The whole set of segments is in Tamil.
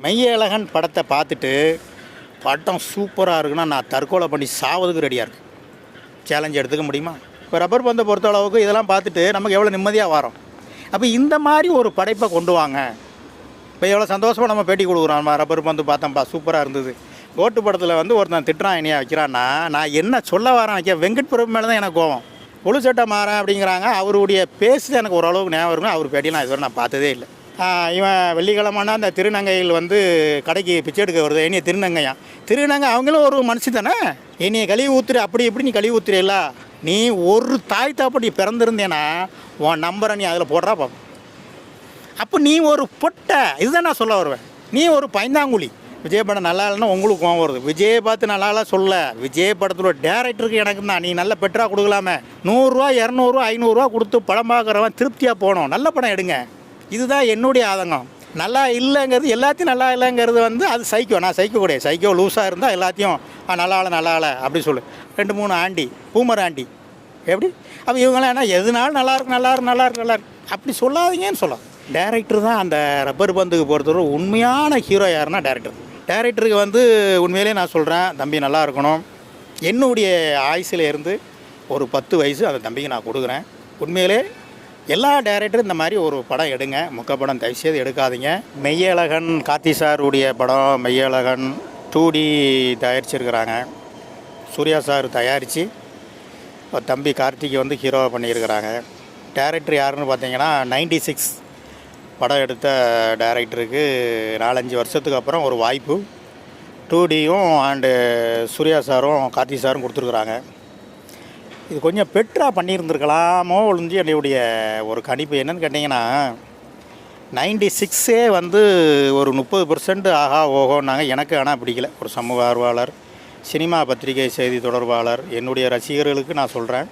மெய்யழகன் படத்தை பார்த்துட்டு படம் சூப்பராக இருக்குன்னா நான் தற்கொலை பண்ணி சாவதுக்கு ரெடியாக இருக்கு. சேலஞ்ச் எடுத்துக்க முடியுமா? இப்போ ரப்பர் பந்தை பொறுத்த அளவுக்கு இதெல்லாம் பார்த்துட்டு நமக்கு எவ்வளோ நிம்மதியாக வரோம். அப்போ இந்த மாதிரி ஒரு படைப்பை கொண்டு வாங்க. இப்போ எவ்வளோ சந்தோஷமாக நம்ம பேட்டி கொடுக்குறோம். நம்ம ரப்பர் பந்து பார்த்தோம்ப்பா சூப்பராக இருந்தது. கோட்டு படத்தில் ஒருத்தன் திட்டுறான் என்னையா வைக்கிறான்னா நான் என்ன சொல்ல வரேன் வைக்க வெங்கட் பிரபு மேலே தான் எனக்கு கோவம். முழு சட்டை மாறேன் அப்படிங்கிறாங்க. அவருடைய பேசு எனக்கு ஓரளவுக்கு ஞாபகம் இருக்கும். அவர் பேட்டியெல்லாம் இதுவரை நான் பார்த்ததே இல்லை. இவன் வெள்ளிக்கிழமைனா அந்த திருநங்கையில் கடைக்கு பிச்சை எடுக்க வருது. என்னைய திருநங்கை அவங்களும் ஒரு மனுஷன் தானே. என்னைய கழுவி ஊற்றுற அப்படி இப்படி நீ கழுவி ஊற்றுறீல்ல. நீ ஒரு தாய் தாப்பட்டி பிறந்திருந்தேன்னா உன் நம்பரை நீ அதில் போடுறா பார்ப்போம். அப்போ நீ ஒரு பொட்டை. இதுதான் நான் சொல்ல வருவேன். நீ ஒரு பைந்தாங்குழி. விஜய் படம் நல்லா இல்லைன்னா உங்களுக்கு கோவம் வருது. விஜயை பார்த்து நல்லா சொல்ல. விஜய் படத்தோட டேரக்டருக்கு எனக்கு தான் நீ நல்ல பெட்டராக கொடுக்கலாமே. 100 200 500 கொடுத்து படம் பார்க்குறவன் திருப்தியாக போகணும். நல்ல படம் எடுங்க. இதுதான் என்னுடைய ஆதங்கம். நல்லா இல்லைங்கிறது எல்லாத்தையும் நல்லா இல்லைங்கிறது அது சைக்கோ. நான் சைக்கோ கிடையாது. சைக்கோ லூஸாக இருந்தால் எல்லாத்தையும் நல்லா இல்லை அப்படி சொல்லு. 2 3 ஆண்டி பூமர் ஆண்டி எப்படி அப்போ இவங்களாம் என்ன எதுனாலும் நல்லா இருக்கு அப்படி சொல்லாதீங்கன்னு சொல்லலாம். டேரக்டர் தான் அந்த ரப்பர் பந்துக்கு பொறுத்தவரை உண்மையான ஹீரோ யாருன்னா டேரக்டருக்கு உண்மையிலே நான் சொல்கிறேன் தம்பி நல்லா இருக்கணும். என்னுடைய ஆயுசில் இருந்து ஒரு 10 வயசு அந்த தம்பிக்கு நான் கொடுக்குறேன். உண்மையிலே எல்லா டேரக்டரும் இந்த மாதிரி ஒரு படம் எடுங்க. முக்க படம் தயவுசெய்து எடுக்காதீங்க. மெய்யழகன் கார்த்தி சாருடைய படம் மெய்யழகன் 2D தயாரிச்சிருக்கிறாங்க. சூர்யா சார் தயாரித்து தம்பி கார்த்திகை ஹீரோவை பண்ணியிருக்கிறாங்க. டேரக்டர் யாருன்னு பார்த்தீங்கன்னா 96 படம் எடுத்த டேரக்டருக்கு 4-5 வருஷத்துக்கு அப்புறம் ஒரு வாய்ப்பு 2Dயும் அண்டு சூர்யா சாரும் கார்த்தி சாரும் கொடுத்துருக்குறாங்க. இது கொஞ்சம் பெட்டராக பண்ணியிருந்துருக்கலாமோ ஒழிஞ்சு என்னுடைய ஒரு கணிப்பு என்னன்னு கேட்டிங்கன்னா 96 ஒரு 30% ஆகா ஓகோன்னாங்க. எனக்கு ஆனால் பிடிக்கல. ஒரு சமூக ஆர்வலர், சினிமா பத்திரிகை செய்தி தொடர்பாளர், என்னுடைய ரசிகர்களுக்கு நான் சொல்கிறேன்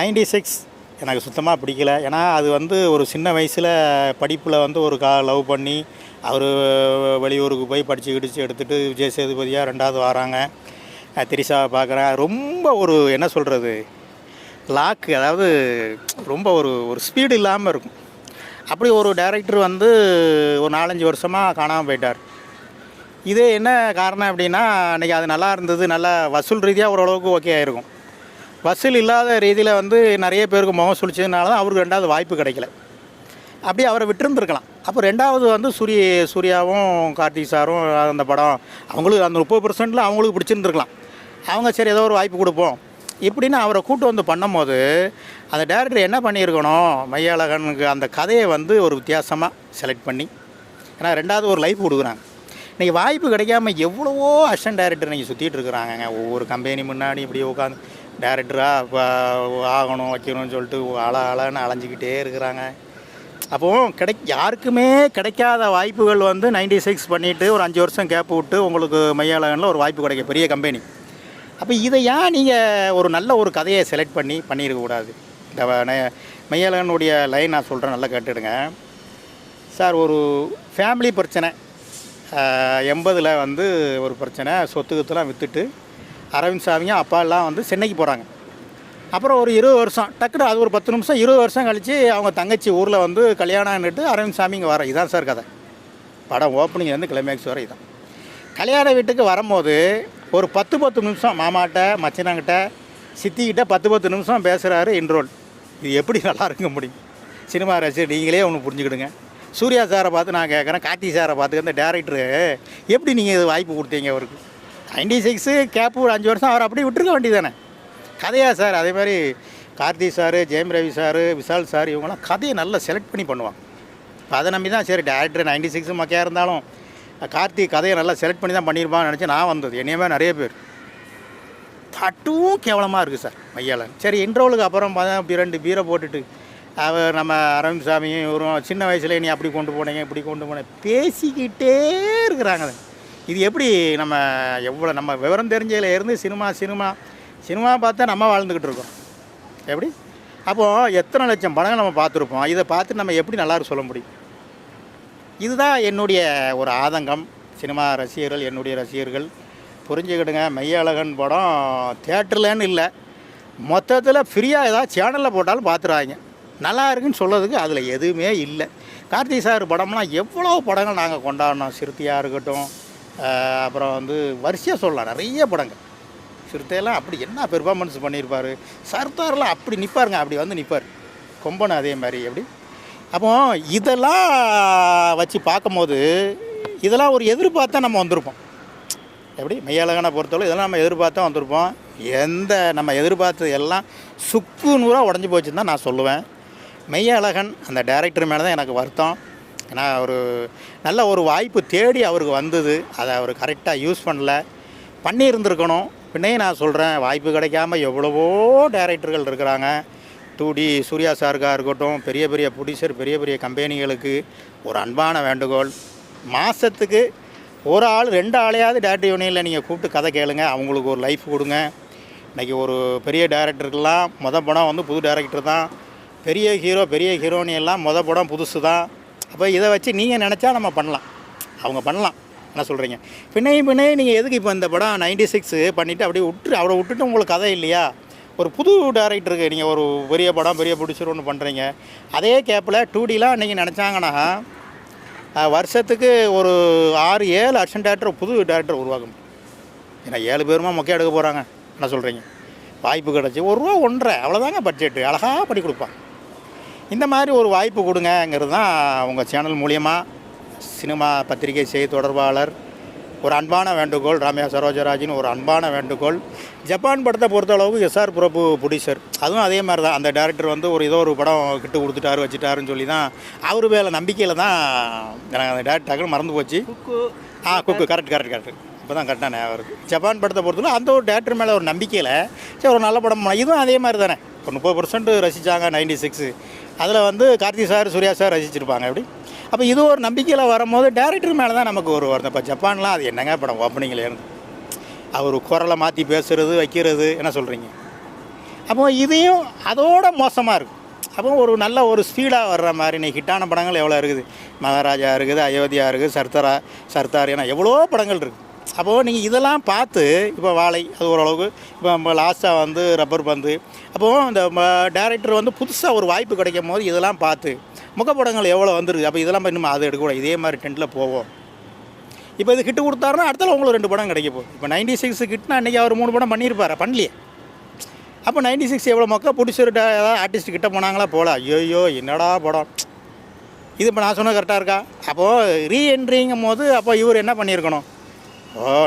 96 எனக்கு சுத்தமாக பிடிக்கல. ஏன்னா அது ஒரு சின்ன வயசில் படிப்பில் ஒரு லவ் பண்ணி அவர் வெளியூருக்கு போய் படித்து எடுத்துகிட்டு விஜய் சேதுபதியாக 2வது வராங்க. திரிஷாவை பார்க்குறேன். ரொம்ப என்ன சொல்கிறது லாக்கு, அதாவது ரொம்ப ஒரு ஸ்பீடு இல்லாமல் இருக்கும். அப்படி ஒரு டைரக்டர் ஒரு 4-5 வருஷமாக காணாமல் போயிட்டார். இது என்ன காரணம் அப்படின்னா அன்றைக்கி அது நல்லா இருந்தது. நல்லா வசூல் ரீதியாக ஓரளவுக்கு ஓகே ஆகிருக்கும். வசூல் இல்லாத ரீதியில் நிறைய பேருக்கு முகம் சுழிச்சதுனால தான் அவருக்கு 2வது வாய்ப்பு கிடைக்கல. அப்படியே அவரை விட்டுருந்துருக்கலாம். அப்போ 2வது சூர்யாவும் கார்த்திக் சாரும் அந்த படம் அவங்களுக்கு அந்த 30%ல் அவங்களுக்கு பிடிச்சிருந்துருக்கலாம். அவங்க சரி ஏதோ ஒரு வாய்ப்பு கொடுப்போம் இப்படின்னு அவரை கூட்டு பண்ணும்போது அந்த டேரக்டர் என்ன பண்ணியிருக்கணும், மெய்யழகனுக்கு அந்த கதையை ஒரு வித்தியாசமாக செலக்ட் பண்ணி, ஏன்னா 2வது ஒரு லைஃப் கொடுக்குறாங்க. இன்றைக்கி வாய்ப்பு கிடைக்காம எவ்வளவோ அசிஸ்டன்ட் டேரக்டர் இன்றைக்கி சுற்றிட்டு இருக்கிறாங்க. ஒவ்வொரு கம்பெனி முன்னாடி இப்படி உட்காந்து டேரக்டராக ஆகணும் வைக்கணும்னு சொல்லிட்டு அழன்னு அலைஞ்சிக்கிட்டே இருக்கிறாங்க. அப்போது யாருக்குமே கிடைக்காத வாய்ப்புகள் 96 பண்ணிவிட்டு ஒரு 5 வருஷம் கேப் விட்டு உங்களுக்கு மெய்யழகனில் ஒரு வாய்ப்பு கிடைக்க பெரிய கம்பெனி. அப்போ இதை ஏன் நீங்கள் ஒரு நல்ல ஒரு கதையை செலக்ட் பண்ணியிருக்கக்கூடாது? இந்த மெய்யழகனுடைய லைன் நான் சொல்கிறேன், நல்லா கேட்டுடுங்க சார். ஒரு ஃபேமிலி பிரச்சனை 80ல் ஒரு பிரச்சனை, சொத்துக்கத்தெல்லாம் விற்றுட்டு அரவிந்த் சாமியும் அப்பாலாம் சென்னைக்கு போகிறாங்க. அப்புறம் ஒரு 20 வருஷம் டக்குனு அது ஒரு 10 நிமிஷம் 20 வருஷம் கழித்து அவங்க தங்கச்சி ஊரில் கல்யாணம்னுட்டு அரவிந்த் சாமி இங்கே வர. இதான் சார் கதை. படம் ஓப்பனிங்லேருந்து கிளைமேக்ஸ் வர இதான். கல்யாண வீட்டுக்கு வரும்போது ஒரு 10 நிமிஷம் மாமாட்ட மச்சனங்கிட்ட சித்திக்கிட்ட 10 நிமிஷம் பேசுகிறாரு இன்ட்ரோல். இது எப்படி நல்லா இருக்க முடியும்? சினிமா ரசிகர் நீங்களே ஒன்று புரிஞ்சுக்கிடுங்க. சூர்யா சாரை பார்த்து நான் கேட்குறேன், கார்த்தி சாரை பார்த்து அந்த டேரக்டரு எப்படி நீங்கள் இது வாய்ப்பு கொடுத்தீங்க அவருக்கு? 96 கேப்பு ஒரு 5 வருஷம் அவர் அப்படியே விட்டுருக்க வேண்டியதானே கதையா சார்? அதே மாதிரி Karthi sir, Jayam Ravi sir, Vishal sir இவங்களாம் கதையை நல்லா செலக்ட் பண்ணி பண்ணுவாங்க. இப்போ அதை நம்பி தான் சரி டேரக்டர் 96 மக்கையாக இருந்தாலும் கார்த்தி கதையை நல்லா செலக்ட் பண்ணி தான் பண்ணியிருப்பான்னு நினச்சி நான் வந்தது. என்னையுமே நிறைய பேர் பட்டும் கேவலமாக இருக்குது சார் மெய்யழகன். சரி இன்ட்ரோலுக்கு அப்புறம் பார்த்தா 2 பீரை போட்டுட்டு அவர் நம்ம அரவிந்த் சாமியும் இவரும் சின்ன வயசுல நீ அப்படி கொண்டு போனீங்க இப்படி கொண்டு போனேன் பேசிக்கிட்டே இருக்கிறாங்க. இது எப்படி நம்ம எவ்வளோ நம்ம விவரம் தெரிஞ்சதில் இருந்து சினிமா பார்த்தா நம்ம வாழ்ந்துக்கிட்டு இருக்கோம் எப்படி? அப்போது எத்தனை லட்சம் படங்கள் நம்ம பார்த்துருப்போம். இதை பார்த்து நம்ம எப்படி நல்லாயிருக்கு சொல்ல முடியும்? இதுதான் என்னுடைய ஒரு ஆதங்கம். சினிமா ரசிகர்கள், என்னுடைய ரசிகர்கள் புரிஞ்சுக்கிடுங்க. மெய்யழகன் படம் தியேட்டர்லன்னு இல்லை, மொத்தத்தில் ஃப்ரீயாக ஏதாவது சேனலில் போட்டாலும் பார்த்துருவாங்க. நல்லா இருக்குன்னு சொல்கிறதுக்கு அதில் எதுவுமே இல்லை. கார்த்திக் சார் படம்லாம் எவ்வளோ படங்கள் நாங்கள் கொண்டாடினோம். சிறுத்தையாக இருக்கட்டும், அப்புறம் வந்து வரிசையாக சொல்லலாம் நிறைய படங்கள். சிறுத்தையெல்லாம் அப்படி என்ன பெர்ஃபார்மன்ஸ் பண்ணியிருப்பார். சர்தார்லாம் அப்படி நிற்பாருங்க, அப்படி வந்து நிற்பார். கொம்பன் அதே மாதிரி எப்படி. அப்போ இதெல்லாம் வச்சு பார்க்கும்போது இதெல்லாம் ஒரு எதிர்பார்த்தா நம்ம வந்திருப்போம். எப்படி மெய்யழகனை பொறுத்தவரை இதெல்லாம் நம்ம எதிர்பார்த்தா வந்திருப்போம். நம்ம எதிர்பார்த்தது எல்லாம் சுக்கு நூறாக உடஞ்சி போச்சுன்னு தான் நான் சொல்லுவேன். மெய்யழகன் அந்த டைரக்டர் மேலே தான் எனக்கு வருத்தம். ஏன்னா ஒரு நல்ல ஒரு வாய்ப்பு தேடி அவருக்கு வந்தது, அதை அவர் கரெக்டாக யூஸ் பண்ணியிருந்திருக்கணும். பின்னையும் நான் சொல்கிறேன், வாய்ப்பு கிடைக்காம எவ்வளவோ டைரக்டர்கள் இருக்கிறாங்க. 2D சூர்யா சாருக்காக இருக்கட்டும், பெரிய பெரிய ப்ரொடியூசர், பெரிய பெரிய கம்பெனிகளுக்கு ஒரு அன்பான வேண்டுகோள், மாதத்துக்கு ஒரு ஆள் 2 ஆளையாவது டேரக்டர் யூனியனில் நீங்கள் கூப்பிட்டு கதை கேளுங்க, அவங்களுக்கு ஒரு லைஃப் கொடுங்க. இன்றைக்கி ஒரு பெரிய டைரக்டருக்கெல்லாம் படம் வந்து புது டைரக்டர் தான், பெரிய ஹீரோ பெரிய ஹீரோனி எல்லாம் படம் புதுசு தான். அப்போ இதை வச்சு நீங்கள் நினச்சா நம்ம பண்ணலாம், அவங்க பண்ணலாம். என்ன சொல்கிறீங்க? பின்னையும் நீங்கள் எதுக்கு இப்போ இந்த படம் 96 பண்ணிவிட்டு அப்படியே அவரை விட்டுட்டு உங்களுக்கு கதை இல்லையா? ஒரு புது டைரக்டருக்கு நீங்கள் ஒரு பெரிய படம் பெரிய ப்ரொடியூசர் ஒன்று பண்ணுறீங்க. அதே கேப்பில் 2Dலாம் இன்றைக்கி நினச்சாங்கன்னா வருஷத்துக்கு ஒரு 6-7 அசிஸ்டன்ட் டேரக்டர் புது டேரக்டர் உருவாக்கணும். ஏன்னா 7 பேருமா மொக்கையாக எடுக்க போகிறாங்க. என்ன சொல்கிறீங்க? வாய்ப்பு கிடச்சி ₹1 1.5 அவ்வளோதாங்க பட்ஜெட்டு, அழகாக பண்ணி கொடுப்பாங்க. இந்த மாதிரி ஒரு வாய்ப்பு கொடுங்கங்கிறது தான் உங்கள் சேனல் மூலியமாக சினிமா பத்திரிகை செய்தி தொடர்பாளர் ஒரு அன்பான வேண்டுகோள். ராமையா சரோஜராஜின்னு ஒரு அன்பான வேண்டுகோள். ஜப்பான் படத்தை பொறுத்தளவுக்கு எஸ்ஆர் பிரபு ப்ரொடியூசர், அதுவும் அதே மாதிரி தான். அந்த டேரக்டர் வந்து ஏதோ ஒரு படம் கிட்ட கொடுத்துட்டாரு வச்சுட்டாருன்னு சொல்லி தான் அவர் மேலே நம்பிக்கையில் தான் எனக்கு அந்த டேரக்டர் மறந்து போச்சு. குக்கு கரெக்ட் இப்போ தான் கரெக்டானே அவருக்கு. ஜப்பான் படத்தை பொறுத்தவரை அந்த ஒரு டேரக்டர் மேலே ஒரு நம்பிக்கையில் சரி ஒரு நல்ல படம். இதுவும் அதே மாதிரி தானே. ஒரு 30% ரசித்தாங்க 96. அதில் வந்து கார்த்திக் சார் சூர்யா சார் ரசிச்சிருப்பாங்க. எப்படி. அப்போ இது ஒரு நம்பிக்கையில் வரும்போது டேரக்டர் மேலே தான் நமக்கு ஒரு வருது. இப்போ ஜப்பான்லாம் அது என்னங்க படம் ஓப்பனிங்கில் இருந்து அவர் குரலை மாற்றி பேசுகிறது வைக்கிறது, என்ன சொல்கிறீங்க? அப்போ இதையும் அதோட மோசமாக இருக்குது. அப்போ ஒரு நல்ல ஒரு ஸ்பீடாக வர்ற மாதிரி இன்றைக்கி ஹிட்டான படங்கள் எவ்வளோ இருக்குது. மகாராஜா இருக்குது, அயோத்தியா இருக்குது, சர்தார் ஏன்னா எவ்வளோ படங்கள் இருக்குது. அப்போது நீங்கள் இதெல்லாம் பார்த்து இப்போ வாழை அது ஓரளவுக்கு இப்போ லாஸ்ட்டாக வந்து ரப்பர் பந்து. அப்போது இந்த டேரக்டர் வந்து புதுசாக ஒரு வாய்ப்பு கிடைக்கும் போது இதெல்லாம் பார்த்து முகப்படங்கள் எவ்வளோ வந்துருக்கு. அப்போ இதெல்லாம் இன்னும் அதை எடுக்கக்கூடாது, இதே மாதிரி டென்ட்டில் போவோம். இப்போ இது ஹிட்டு கொடுத்தாருன்னா அடுத்தால உங்களுக்கு 2 படம் கிடைக்க போகுது. இப்போ 96 ஹிட்னா அன்றைக்கி அவர் 3 படம் பண்ணியிருப்பார், பண்ணலையே. அப்போ 96 எவ்வளோ மக்கள் பிடிச்சிருட்டா ஏதாவது ஆர்டிஸ்ட் கிட்டே போனாங்களா போகல. ஐயோ என்னடா படம் இது. இப்போ நான் சொன்னது கரெக்டாக இருக்கா? அப்போது ரீஎன்ட்ரிங்கும் போது அப்போ இவர் என்ன பண்ணியிருக்கணும்?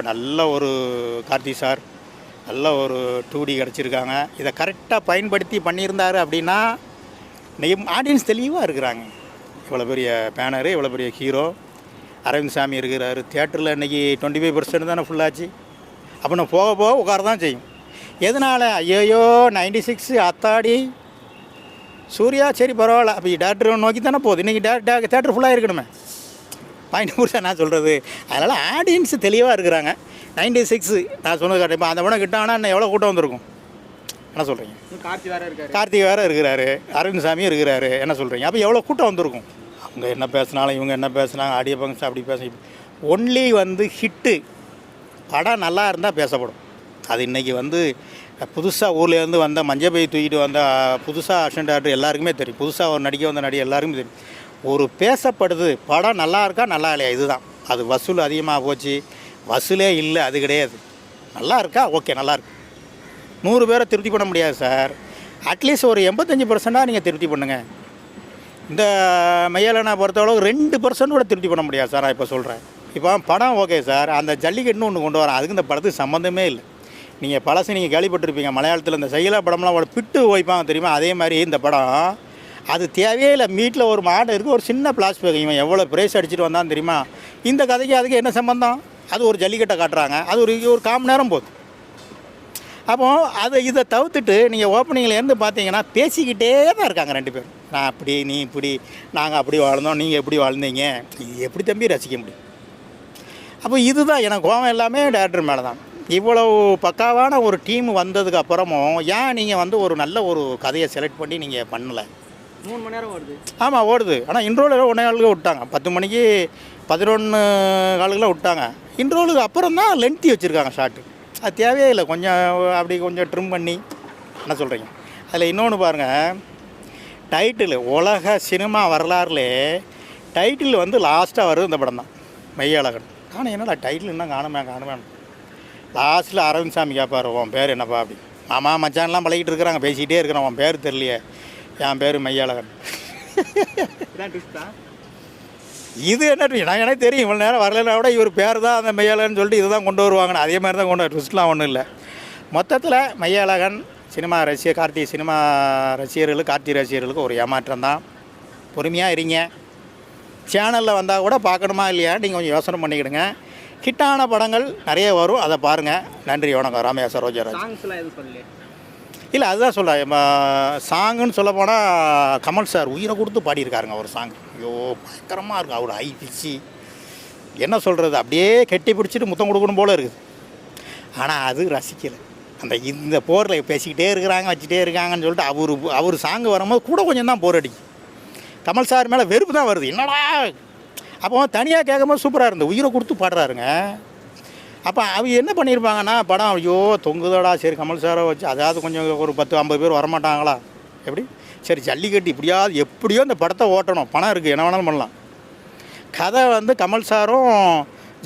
நல்ல ஒரு கார்த்திக் சார் நல்ல ஒரு 2D கிடச்சிருக்காங்க, இதை கரெக்டாக பயன்படுத்தி பண்ணியிருந்தார் அப்படின்னா இன்றைக்கி ஆடியன்ஸ் தெளிவாக இருக்கிறாங்க. இவ்வளோ பெரிய பேனரு, இவ்வளோ பெரிய ஹீரோ அரவிந்த் சாமி இருக்கிறாரு. தியேட்டரில் இன்றைக்கி 25% தானே ஃபுல்லாச்சு. அப்போ நான் போக உட்கார தான் செய்யும். எதனால்? ஐயோ 96 அத்தாடி சூர்யா சரி பரவாயில்ல. அப்போ டேரக்டர் நோக்கி தானே போகுது. இன்றைக்கி தேட்டர் ஃபுல்லாக இருக்கணுமே. பாயிண்ட் புரிசா நான் சொல்கிறது. அதனால் ஆடியன்ஸ் தெளிவாக இருக்கிறாங்க. 96 நான் சொன்னது கரெக்ட். இப்போ அந்த படம் கிட்டாங்கன்னா இன்னும் எவ்வளோ கூட்டம் வந்திருக்கும்? என்ன சொல்கிறீங்க? கார்த்திக் வேறு இருக்கிறாரு, அரவிந்த் சாமியும் இருக்கிறாரு. என்ன சொல்கிறீங்க? அப்போ எவ்வளோ கூட்டம் வந்திருக்கும்? அவங்க என்ன பேசினாலும் இவங்க என்ன பேசுனாங்க, ஆடியோ ஃபங்க்ஷன் அப்படி பேச ஒன்லி வந்து ஹிட்டு படம் நல்லா இருந்தால் பேசப்படும். அது இன்றைக்கி வந்து புதுசாக ஊர்லேருந்து வந்த மஞ்சள் பை தூக்கிட்டு வந்த புதுசாக அசிஸ்டன்ட் டேரக்டர் எல்லாருக்குமே தெரியும். புதுசாக ஒரு நடிக்க வந்த நடிகை எல்லாருக்குமே தெரியும். ஒரு பேசப்படுது படம் நல்லா இருக்கா நல்லா இல்லையா, இதுதான். அது வசூல் அதிகமாக போச்சு, வசூலே இல்லை, அது கிடையாது. நல்லா இருக்கா ஓகே நல்லாயிருக்கு. 100 பேரை திருப்தி பண்ண முடியாது சார். அட்லீஸ்ட் ஒரு 85% நீங்கள் திருப்தி பண்ணுங்கள். இந்த மெய்யழகனை பொறுத்தளவு 2% கூட திருப்தி பண்ண முடியாது சார். நான் இப்போ சொல்கிறேன். இப்போ படம் ஓகே சார், அந்த ஜல்லிக்கட்டுன்னு ஒன்று கொண்டு வரேன், அதுக்கு இந்த படத்துக்கு சம்மந்தமே இல்லை. நீங்கள் பழசு நீங்கள் கேள்விப்பட்டிருப்பீங்க, மலையாளத்தில் இந்த செயலா படம்லாம் ஒரு பிட்டு வைப்பாங்க தெரியுமா, அதே மாதிரி இந்த படம் அது தேவையே இல்லை. வீட்டில் ஒரு மாடு இருக்குது, ஒரு சின்ன பிளாஸ்டிக் இவன் எவ்வளோ ப்ரைஸ் அடிச்சுட்டு வந்தான்னு தெரியுமா. இந்த கதைக்கு அதுக்கு என்ன சம்பந்தம்? அது ஒரு ஜல்லிக்கட்டை காட்டுறாங்க, அது ஒரு 1/4 மணி நேரம் போகுது. அப்போது இதை தவிர்த்துட்டு நீங்கள் ஓப்பனிங்லேருந்து பார்த்தீங்கன்னா பேசிக்கிட்டே தான் இருக்காங்க 2 பேரும். நான் அப்படி நீ இப்படி, நாங்கள் அப்படி வாழ்ந்தோம், நீங்கள் எப்படி வாழ்ந்தீங்க, இது எப்படி தம்பி ரசிக்க முடியும்? அப்போ இதுதான் எனக்கு கோவம் எல்லாமே டேரக்டர் மேலே தான். இவ்வளவு பக்காவான ஒரு டீம் வந்ததுக்கு அப்புறமும் ஏன் நீங்கள் வந்து ஒரு நல்ல ஒரு கதையை செலக்ட் பண்ணி நீங்கள் பண்ணலை? 3 மணி நேரம் ஓடுது. ஆமாம் ஓடுது. ஆனால் இன்ட்ரோவில் 1 காலுக்கு விட்டாங்க, 10 மணிக்கு 11 காலுக்குலாம் விட்டாங்க. இன்ட்ரோலுக்கு அப்புறம் தான் லென்த்தி வச்சுருக்காங்க ஷார்ட்டு. அது தேவையே இல்லை. கொஞ்சம் அப்படி கொஞ்சம் ட்ரிம் பண்ணி, என்ன சொல்கிறீங்க? அதில் இன்னொன்று பாருங்கள், டைட்டில் உலக சினிமா வரலாறுலே டைட்டில் வந்து லாஸ்ட்டாக வருது இந்த படம் தான், மெய்யழகன். ஆனால் என்னடா டைட்டில் இன்னும் காணுமே. லாஸ்ட்டில் அரவிந்த் சாமி கேட்பார், உன் பேர் என்னப்பா அப்படி. மாமா மச்சான்லாம் பழகிட்டு இருக்கிறாங்க, பேசிக்கிட்டே இருக்கிறான், உன் பேர் தெரியலையே. என் பேர் மெய்யழகன். இது என்ன எனக்கு தெரியும், இவ்வளோ நேரம் வரலன்னா கூட இவர் பேர் தான் அந்த மெய்யழகன் சொல்லிட்டு இதுதான் கொண்டு வருவாங்கன்னு. அதே மாதிரி தான் கொண்டு ட்விஸ்ட்லாம் ஒன்றும் இல்லை. மொத்தத்தில் மெய்யழகன் சினிமா சினிமா ரசிகர்களுக்கு, கார்த்தி ரசிகர்களுக்கு ஒரு ஏமாற்றம் தான். பொறுமையாக இருங்க. சேனலில் வந்தால் கூட பார்க்கணுமா இல்லையா நீங்கள் கொஞ்சம் யோசனை பண்ணிக்கிடுங்க. ஹிட்டான படங்கள் நிறைய வரும், அதை பாருங்கள். நன்றி, வணக்கம். ராமையா சரோஜராஜ். இல்லை அதுதான் சொல்ல சாங்குன்னு சொல்ல போனால் கமல் சார் உயிரை கொடுத்து பாடியிருக்காருங்க ஒரு சாங். ஐயோ பயங்கரமாக இருக்குது. அவர் ஐ பிச்சு என்ன சொல்கிறது, அப்படியே கெட்டி பிடிச்சிட்டு முத்தம் கொடுக்கணும் போல் இருக்குது. ஆனால் அது ரசிக்கலை. இந்த போரில் பேசிக்கிட்டே இருக்கிறாங்க, வச்சுட்டே இருக்காங்கன்னு சொல்லிட்டு அவர் சாங்கு வரும்போது கூட கொஞ்சம் தான் போர் அடிக்கும். கமல் சார் மேலே வெறுப்பு தான் வருது. என்னடா அப்போ தனியாக கேட்கும்போது சூப்பராக இருந்தது, உயிரை கொடுத்து பாடுறாருங்க. அப்போ அவங்க என்ன பண்ணியிருப்பாங்கன்னா, படம் ஐயோ தொங்குதடா, சரி கமல் சாரை வச்சு அதாவது கொஞ்சம் ஒரு 10-50 பேர் வரமாட்டாங்களா எப்படி, சரி ஜல்லிக்கட்டு எப்படியோ இந்த படத்தை ஓட்டணும், பணம் இருக்குது என்ன வேணாலும் பண்ணலாம். கதை வந்து கமல் சாரும்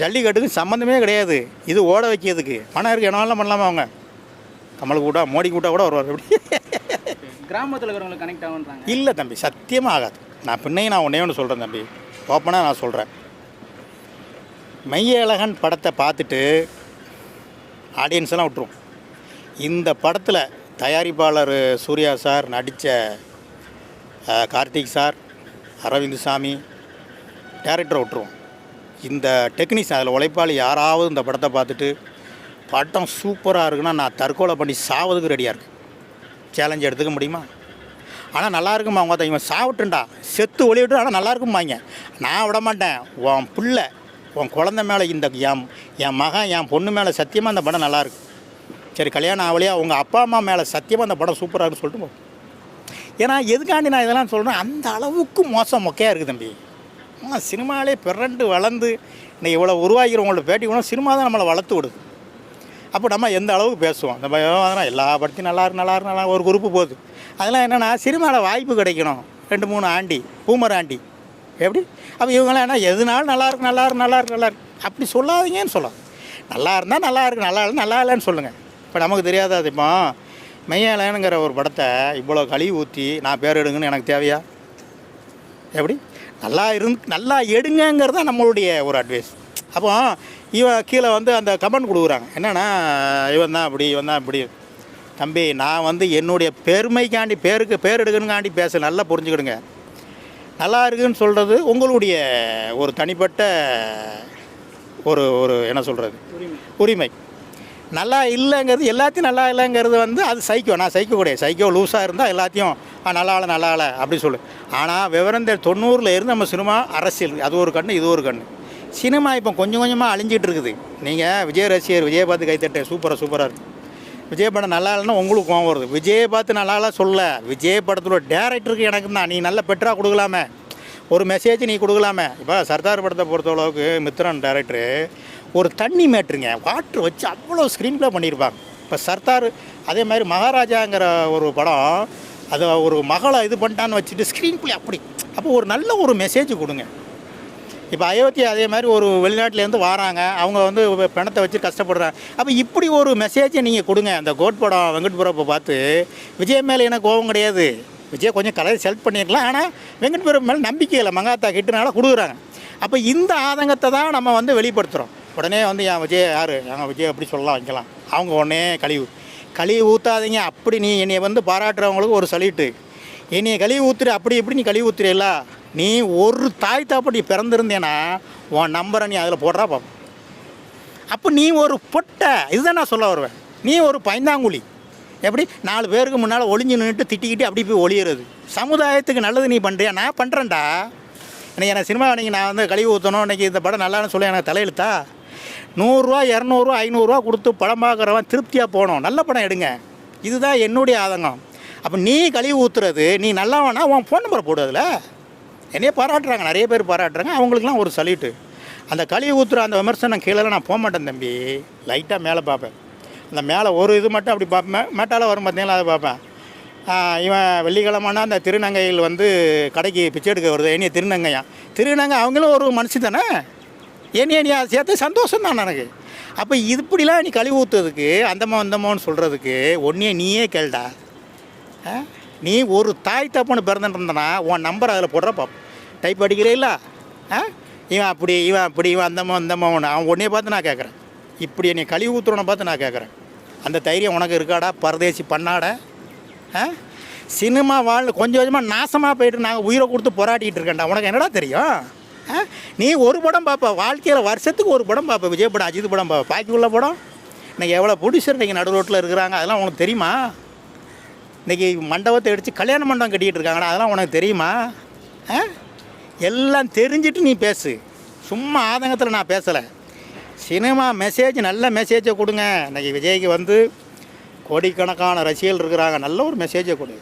ஜல்லிக்கட்டுக்கு சம்மந்தமே கிடையாது, இது ஓட வைக்கிறதுக்கு பணம் இருக்குது என்ன வேணாலும் பண்ணலாமா. அவங்க கமல் கூட்டா மோடி கூட்டா கூட வருவார். எப்படி கிராமத்தில் இருக்கிறவங்களுக்கு கனெக்ட் ஆகுன்றாங்க. இல்லை தம்பி, சத்தியமாக ஆகாது. நான் ஒன்றே ஒன்று சொல்கிறேன் தம்பி, ஓப்பனாக நான் சொல்கிறேன். மெய்யழகன் படத்தை பார்த்துட்டு ஆடியன்ஸ் எல்லாம் விட்டுரும். இந்த படத்தில் தயாரிப்பாளர் சூர்யா சார் நடித்த கார்த்திக் சார், அரவிந்த் சாமி, டேரக்டரை விட்டுருவோம். இந்த டெக்னீஷியன் அதில் உழைப்பாளி யாராவது இந்த படத்தை பார்த்துட்டு படம் சூப்பராக இருக்குன்னா நான் தற்கொலை பண்ணி சாவதுக்கு ரெடியாக இருக்குது. சேலஞ்சு எடுத்துக்க முடியுமா? ஆனால் நல்லா இருக்குமா அவங்க தான், இவன் சாப்பிட்டுண்டா செத்து ஒளிவிட்டு, ஆனால் நல்லா இருக்குமாங்க. நான் விட மாட்டேன். உன் பிள்ளை உன் குழந்தை மேலே இந்த என் மகன் என் பொண்ணு மேலே சத்தியமாக அந்த படம் நல்லாயிருக்கு. சரி கல்யாணம் ஆகலையா, உங்கள் அப்பா அம்மா மேலே சத்தியமாக அந்த படம் சூப்பராக இருக்குன்னு சொல்லிட்டு போ. ஏன்னா எதுக்காண்டி நான் இதெல்லாம் சொல்கிறேன், அந்த அளவுக்கு மொக்கையாக இருக்குது தம்பி. சினிமாவிலே பிறண்டு வளர்ந்து இன்னைக்கு இவ்வளோ உருவாகிறவங்களோட பேட்டி கூட சினிமா தான் நம்மளை வளர்த்து விடுது. அப்போ நம்ம எந்த அளவுக்கு பேசுவோம். அந்த அதெல்லாம் எல்லா படத்தையும் நல்லா ஒரு குரூப்பு போகுது. அதெல்லாம் என்னென்னா சினிமாவில் வாய்ப்பு கிடைக்கணும். 2-3 ஆண்டி பூமர் ஆண்டி எப்படி, அப்போ இவங்களாம் என்ன எதுனாலும் நல்லாயிருக்கு அப்படி சொல்லாதீங்கன்னு சொல்லலாம். நல்லா இருந்தால் நல்லா இல்லைன்னு சொல்லுங்கள். இப்போ நமக்கு தெரியாத அது இப்போ மெய்யழகனுங்கிற ஒரு படத்தை இவ்வளோ கழுவி ஊற்றி நான் பேர் எடுங்கன்னு எனக்கு தேவையா? எப்படி நல்லா எடுங்கிறது தான் நம்மளுடைய ஒரு அட்வைஸ். அப்போ இவன் கீழே வந்து அந்த கமெண்ட் கொடுக்குறாங்க என்னென்னா, இவன் தான் இப்படி. தம்பி நான் வந்து என்னுடைய பெருமைக்காண்டி பேர் எடுக்கணுங்காண்டி பேச நல்லா புரிஞ்சுக்கிடுங்க. நல்லா இருக்குதுன்னு சொல்கிறது உங்களுடைய ஒரு தனிப்பட்ட ஒரு என்ன சொல்கிறது உரிமை. நல்லா இல்லைங்கிறது எல்லாத்தையும் நல்லா இல்லைங்கிறது வந்து அது நான் சைக்கோ கிடையாது. சைக்கோ லூஸாக இருந்தால் எல்லாத்தையும் நல்லா இல்லை அப்படி சொல்லு. ஆனால் விவரம் 90ல் இருந்து நம்ம சினிமா அரசியல் அது ஒரு கண்ணு இது ஒரு கண்ணு. சினிமா இப்போ கொஞ்சம் கொஞ்சமாக அழிஞ்சிட்டு இருக்குது. நீங்கள் விஜய் ரசிகர், விஜய் பார்த்து கைத்தட்டேன் சூப்பராக இருக்குது. விஜய் படம் நல்லா இல்லைன்னா உங்களுக்கு கோவம் வருது. விஜய் பார்த்து நல்லா சொல்ல, விஜய் படத்தோட டேரக்டருக்கு எனக்கு தான் நீ நல்ல பெட்டராக கொடுக்கலாமே, ஒரு மெசேஜ் நீ கொடுக்கலாமே. இப்போ சர்தார் படத்தை பொறுத்தளவுக்கு மித்ரன் டேரக்டரு ஒரு தண்ணி மேட்ருங்க வாட்ரு வச்சு அவ்வளோ ஸ்க்ரீன் ப்ளே பண்ணியிருப்பாங்க. இப்போ சர்தார் அதே மாதிரி மகாராஜாங்கிற ஒரு படம், அதை ஒரு மகளை இது பண்ணிட்டான்னு வச்சுட்டு ஸ்க்ரீன் ப்ளே அப்படி. அப்போ ஒரு நல்ல ஒரு மெசேஜ் கொடுங்க. இப்போ அயோத்தி அதே மாதிரி ஒரு வெளிநாட்டிலேருந்து வராங்க, அவங்க வந்து பணத்தை வச்சு கஷ்டப்படுறாங்க. அப்போ இப்படி ஒரு மெசேஜை நீங்கள் கொடுங்க. அந்த கோட் படம் வெங்கட்புரப்பை பார்த்து விஜய் மேலே எனக்கு கோபம் கிடையாது, விஜய் கொஞ்சம் கலர் செலக்ட் பண்ணியிருக்கலாம், ஆனால் வெங்கட்புரம் மேலே நம்பிக்கை இல்லை, மங்காத்தா கிட்டனால கொடுக்குறாங்க. அப்போ இந்த ஆதங்கத்தை தான் நம்ம வந்து வெளிப்படுத்துகிறோம். உடனே வந்து என் விஜய் யார் எங்கள் விஜய் அப்படி சொல்லலாம் வைக்கலாம். அவங்க உடனே கழுவி ஊற்றாதீங்க. அப்படி நீ என்னை வந்து பாராட்டுறவங்களுக்கு ஒரு சல்யூட்டு. என்னையை கழுவி ஊற்றுற அப்படி இப்படி நீ கழுவி ஊற்றுறீல்ல, நீ ஒரு தாய் தாப்படி பிறந்திருந்தேன்னா உன் நம்பரை நீ அதில் போடுறா பார்ப்போம். அப்போ நீ ஒரு பொட்டை, இதுதான் நான் சொல்ல வருவேன். நீ ஒரு பைந்தாங்குழி. எப்படி 4 பேருக்கு முன்னால் ஒளிஞ்சு நின்றுட்டு திட்டிக்கிட்டு அப்படி போய் ஒளியிறது. சமுதாயத்துக்கு நல்லது நீ பண்ணுறியா? நான் பண்ணுறேன்டா. இன்றைக்கி நான் சினிமா இன்றைக்கி நான் வந்து கழுவி ஊற்றணும், இன்றைக்கி இந்த படம் நல்லான்னு சொல்லி எனக்கு தலையெழுத்தா? 100 ரூபா 200 ரூபா 500 ரூபா கொடுத்து படம் பார்க்குறவன் திருப்தியாக போகணும். நல்ல படம் எடுங்க. இதுதான் என்னுடைய ஆதங்கம். அப்போ நீ கழுவி ஊற்றுறது, நீ நல்லா வேணா உன் ஃபோன் நம்பரை போடு. அதில் என்னையே பாராட்டுறாங்க, நிறைய பேர் பாராட்டுறாங்க, அவங்களுக்குலாம் ஒரு சல்யூட்டு. அந்த கழுவி ஊற்றுற அந்த விமர்சனம் கீழே நான் போக மாட்டேன் தம்பி. லைட்டாக மேலே பார்ப்பேன். அந்த மேலே ஒரு இது மட்டும் அப்படி பார்ப்பேன், மேட்டால் வரும் பார்த்தீங்களா அதை பார்ப்பேன். இவன் வெள்ளிக்கிழமைனா அந்த திருநங்கையில் வந்து கடைக்கு பிச்சை எடுக்க வருது என்னைய திருநங்கையா திருநங்கை அவங்களும் ஒரு மனுஷன் தானே என்னைய நீ அதை சேர்த்து சந்தோஷம் தான் எனக்கு. அப்போ இப்படிலாம் நீ கழிவு ஊற்றுறதுக்கு அந்தமான்னு சொல்கிறதுக்கு ஒன்றே நீயே கேள்டா. நீ ஒரு தாய் தப்புன்னு பிறந்துட்டு உன் நம்பர் அதில் போடுற பாப்போம் டைப் அடிக்கிறே இல்லை. இவன் அப்படி இவன் அந்தமான்னு அவன் ஒன்றே பார்த்து நான் கேட்குறேன். இப்படி நீ கழிவு ஊற்றுறவனை பார்த்து நான் கேட்குறேன். அந்த தைரியம் உனக்கு இருக்காடா பரதேசி பண்ணாட? சினிமா கொஞ்சம் கொஞ்சமாக நாசமாக போயிட்டு நாங்கள் உயிரை கொடுத்து போராடிட்டு இருக்கேன்டா. உனக்கு என்னடா தெரியும்? நீ ஒரு படம் பார்ப்ப வாழ்க்கையில் வருஷத்துக்கு ஒரு படம் பார்ப்ப. விஜய் படம் அஜித் படம் பார்ப்ப. பாக்கி உள்ள படம் இன்றைக்கி எவ்வளோ ப்ரொடியூசர் இன்றைக்கி நடு ரோட்டில் இருக்கிறாங்க அதெல்லாம் உனக்கு தெரியுமா? இன்றைக்கி மண்டபத்தை அடித்து கல்யாண மண்டபம் கட்டிகிட்டு இருக்காங்கடா அதெல்லாம் உனக்கு தெரியுமா? எல்லாம் தெரிஞ்சுட்டு நீ பேசு. சும்மா ஆதங்கத்தில் நான் பேசலை. சினிமா மெசேஜ் நல்ல மெசேஜை கொடுங்க. இன்றைக்கி விஜய்க்கு வந்து கோடிக்கணக்கான ரசிகர்கள் இருக்கிறாங்க. நல்ல ஒரு மெசேஜை கொடு.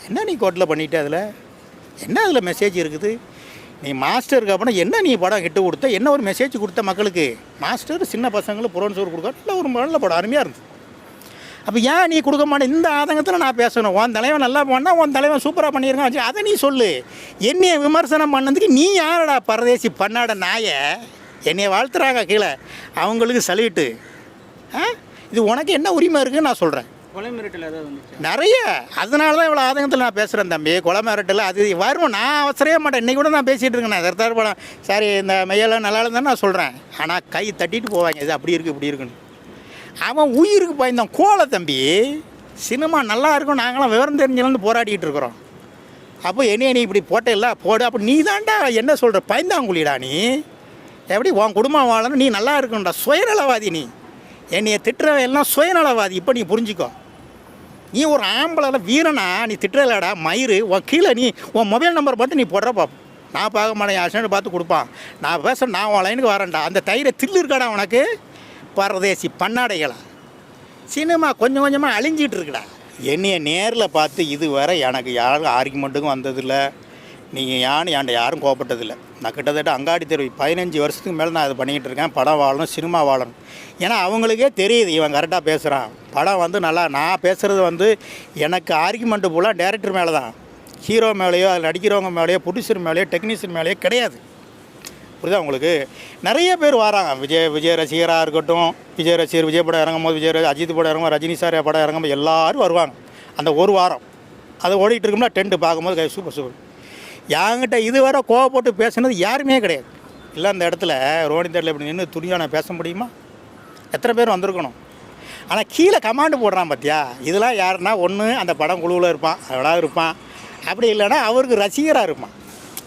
என்ன நீ கோட்டில் பண்ணிவிட்டு அதில் என்ன அதில் மெசேஜ் இருக்குது? நீ மாஸ்டருக்கு அப்புறம் என்ன நீ படம் ஹிட்டு கொடுத்த என்ன ஒரு மெசேஜ் கொடுத்த மக்களுக்கு? மாஸ்டர் சின்ன பசங்களுக்கு புரோன்சோர் கொடுக்க நல்ல படம் அருமையாக இருந்தது. அப்போ ஏன் நீ கொடுக்க மாட்டேன்? இந்த ஆதங்கத்தில் நான் பேசணும். உன் தலைவன் நல்லா பண்ணால் உன் தலைவன் சூப்பராக பண்ணியிருக்கான் அதை நீ சொல்லு. என்னைய விமர்சனம் பண்ணதுக்கு நீ யாரடா பரதேசி பண்ணாட நாயை? என்னைய வாழ்த்துறாங்க கீழே அவங்களுக்கு சல்யூட்டு. இது உனக்கு என்ன உரிமை இருக்குன்னு நான் சொல்கிறேன். கொலை மிரட்டல் ஏதாவது வந்துச்சு நிறைய. அதனால தான் இவ்வளோ ஆதங்கத்தில் நான் பேசுகிறேன் தம்பி. கொலை மிரட்டல் அது வரும். நான் அவசரவே மாட்டேன். இன்றைக்கி கூட நான் பேசிகிட்டு இருக்கேன். நான் எதாவது படம் சாரி இந்த மையெல்லாம் நல்லா இருந்தானே நான் சொல்கிறேன். ஆனால் கை தட்டிட்டு போவாங்க இது அப்படி இருக்குது இப்படி இருக்குன்னு. அவன் உயிருக்கு பயந்தான் கோலை தம்பி. சினிமா நல்லா இருக்கும். நாங்களாம் விவரம் தெரிஞ்சலேருந்து போராடிட்டு இருக்கிறோம். அப்போ என்னைய நீ இப்படி போட்டே போடு. அப்போ நீ தான்டா என்ன சொல்கிற பயந்தாங்குழிடா நீ. எப்படி உன் குடும்பம் வாழணும்? நீ நல்லா இருக்கணும்டா. சுயநலவாதி நீ. என்னைய திட்டுறவன் எல்லாம் சுயநலவாதி. இப்போ நீ புரிஞ்சுக்கோ. நீ ஒரு ஆம்பளை வீரனா நீ திட்டுறலடா மயிறு. உன் கீழே நீ உன் மொபைல் நம்பர் மட்டும் நீ போடுற பார்ப்போம். நான் பார்க்க மாட்டேன். என் ஹஸ்பண்ட் பார்த்து கொடுப்பான். நான் பேசுகிறேன். நான் உன் லைனுக்கு வரேன்டா. அந்த தைரிய தில்லு இருக்காடா உனக்கு? பரதேசி பண்ணாடைகளா. சினிமா கொஞ்சம் கொஞ்சமாக அழிஞ்சிட்டு இருக்குடா. என்னைய நேரில் பார்த்து இதுவரை எனக்கு யாரும் ஆர்குமெண்ட்டுக்கும் வந்ததில்லை. நீங்கள் என்கிட்ட யாரும் கோபப்பட்டதில்லை. நான் கிட்டத்தட்ட அங்காடி தெருவு 15 வருஷத்துக்கு மேலே நான் இது பண்ணிக்கிட்டு இருக்கேன். படம் வாழணும் சினிமா வாழணும். ஏன்னா அவங்களுக்கே தெரியுது இவன் கரெக்டாக பேசுகிறான். படம் வந்து நல்லா நான் பேசுகிறது வந்து எனக்கு ஆர்குமெண்ட்டு போல டேரக்டர் மேலே தான். ஹீரோ மேலேயோ அதில் நடிக்கிறவங்க மேலேயோ ப்ரொடியூசர் மேலேயோ டெக்னீஷியன் மேலேயோ கிடையாது. புரியுதா உங்களுக்கு? நிறைய பேர் வராங்க. விஜய் ரசிகராக இருக்கட்டும். விஜய் ரசிகர் விஜய் படம் இறங்கும் போது அஜித் படம் இறங்கும் ரஜினி சார் படம் இறங்கும்போது எல்லோரும் வருவாங்க. அந்த ஒரு வாரம் அது ஓடிட்டு இருக்கும்னா டென்ட்டு பார்க்கும்போது சூப்பர். என்கிட்ட இதுவரை கோவப்பட்டு பேசுனது யாருமே கிடையாது. இல்லை அந்த இடத்துல ரோனி தேரில் இப்படி நின்று துணியாக நான் பேச முடியுமா? எத்தனை பேர் வந்திருக்கணும். ஆனால் கீழே கமாண்டு போடுறான் பார்த்தியா? இதெல்லாம் யாருன்னா ஒன்று அந்த படம் குழுவில் இருப்பான் எவ்வளோ இருப்பான். அப்படி இல்லைன்னா அவருக்கு ரசிகராக இருப்பான்.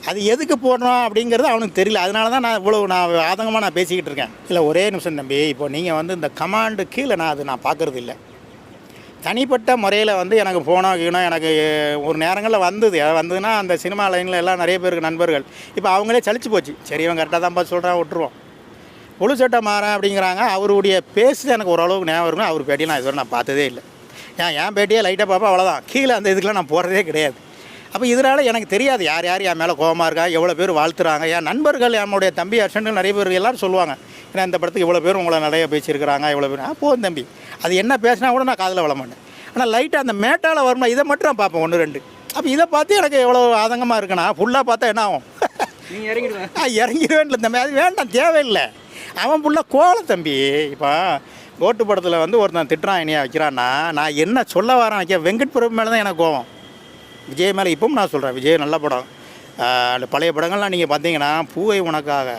அது எதுக்கு போடுறோம் அப்படிங்கிறது அவனுக்கு தெரியல. அதனால தான் நான் ஆதங்கமாக நான் பேசிக்கிட்டு இருக்கேன். இல்லை ஒரே நிமிஷம் தம்பி. இப்போ நீங்கள் வந்து இந்த கமாண்டு கீழே நான் பார்க்குறது இல்லை. தனிப்பட்ட முறையில் வந்து எனக்கு போனோம் எனக்கு ஒரு நேரங்களில் வந்ததுன்னா அந்த சினிமா லைனில் எல்லாம் நிறைய பேருக்கு நண்பர்கள். இப்போ அவங்களே சலிச்சு போச்சு. சரி இவன் கரெக்டாக தான் பார்த்து சொல்கிறான் விட்டுருவோம். முழு சட்டை மாறேன் அப்படிங்கிறாங்க. அவருடைய பேசு எனக்கு ஓரளவுக்கு ஞாபகம் இருக்கும். அவர் பேட்டியை நான் இதுவரை நான் பார்த்ததே இல்லை. என் பேட்டியே லைட்டாக பார்ப்பேன் அவ்வளோதான். கீழே அந்த இதுக்கெலாம் நான் போகிறதே கிடையாது. அப்போ இதனால் எனக்கு தெரியாது யார் என் மேலே கோபமாக இருக்கா, எவ்வளோ பேர் வாழ்த்துறாங்க. என் நண்பர்கள் என்னுடைய தம்பி அர்ஷன்கள் நிறைய பேர் எல்லோரும் சொல்லுவாங்க. ஏன்னா இந்த படத்துக்கு இவ்வளோ பேர் உங்களை நிறைய பேசியிருக்கிறாங்க இவ்வளோ பேர். போதும் தம்பி. அது என்ன பேசினா கூட நான் காதில் விழ மாட்டேன். ஆனால் லைட்டாக அந்த மேட்டால் வருமா இதை மட்டும் நான் பார்ப்பேன் 1-2. அப்போ இதை பார்த்து எனக்கு எவ்வளோ ஆதங்கமாக இருக்குன்னா ஃபுல்லாக பார்த்தா என்ன ஆகும்? இறங்கிடுவேன் தம்பி. அது வேண்டாம், தேவையில்லை. அவன் ஃபுல்லாக கோலம் தம்பி. இப்போ கோட்டு படத்தில் வந்து ஒருத்தன் திட்டுறான் என்னையா வைக்கிறான்னா நான் என்ன சொல்ல வரேன் வைக்க வெங்கட் பிரபு மேலே தான் எனக்கு கோவம். விஜய் மேலே இப்பவும் நான் சொல்கிறேன். விஜய் நல்ல படம். அந்த பழைய படங்கள்லாம் நீங்கள் பார்த்தீங்கன்னா பூவை உனக்காக,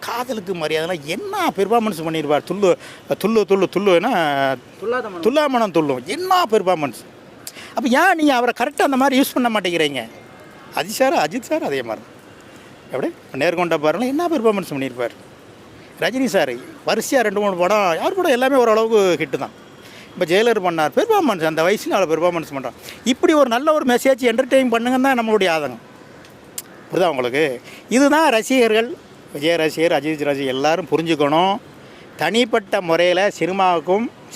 காதலுக்கு மரியாதைலாம் என்ன பெர்ஃபார்மன்ஸ் பண்ணியிருப்பார். துள்ளுன்னா துல்லாமணம் துள்ளும் என்ன பெர்ஃபார்மன்ஸ். அப்போ ஏன் நீங்கள் அவரை கரெக்டாக அந்த மாதிரி யூஸ் பண்ண மாட்டேங்கிறீங்க? அஜித் சார் அதே மாதிரி எப்படி நேர்கொண்ட பாருங்கள் என்ன பெர்ஃபார்மன்ஸ் பண்ணியிருப்பார். ரஜினி சார் வரிசையாக 2-3 படம் யார் படம் எல்லாமே ஓரளவுக்கு ஹிட்டு தான். இப்போ ஜெயிலர் பண்ணார் பெர்ஃபார்மன்ஸ். அந்த வயசுல அவ்வளோ பெர்ஃபார்மன்ஸ் பண்ணுறான். இப்படி ஒரு நல்ல ஒரு மெசேஜ் என்டர்டெயின் பண்ணுங்கன்னு தான் நம்மளுடைய ஆதங்கம். புரியுதா உங்களுக்கு? இதுதான் ரசிகர்கள். விஜய் ரசிகர் அஜித் ரசிகர் எல்லோரும் புரிஞ்சுக்கணும். தனிப்பட்ட முறையில்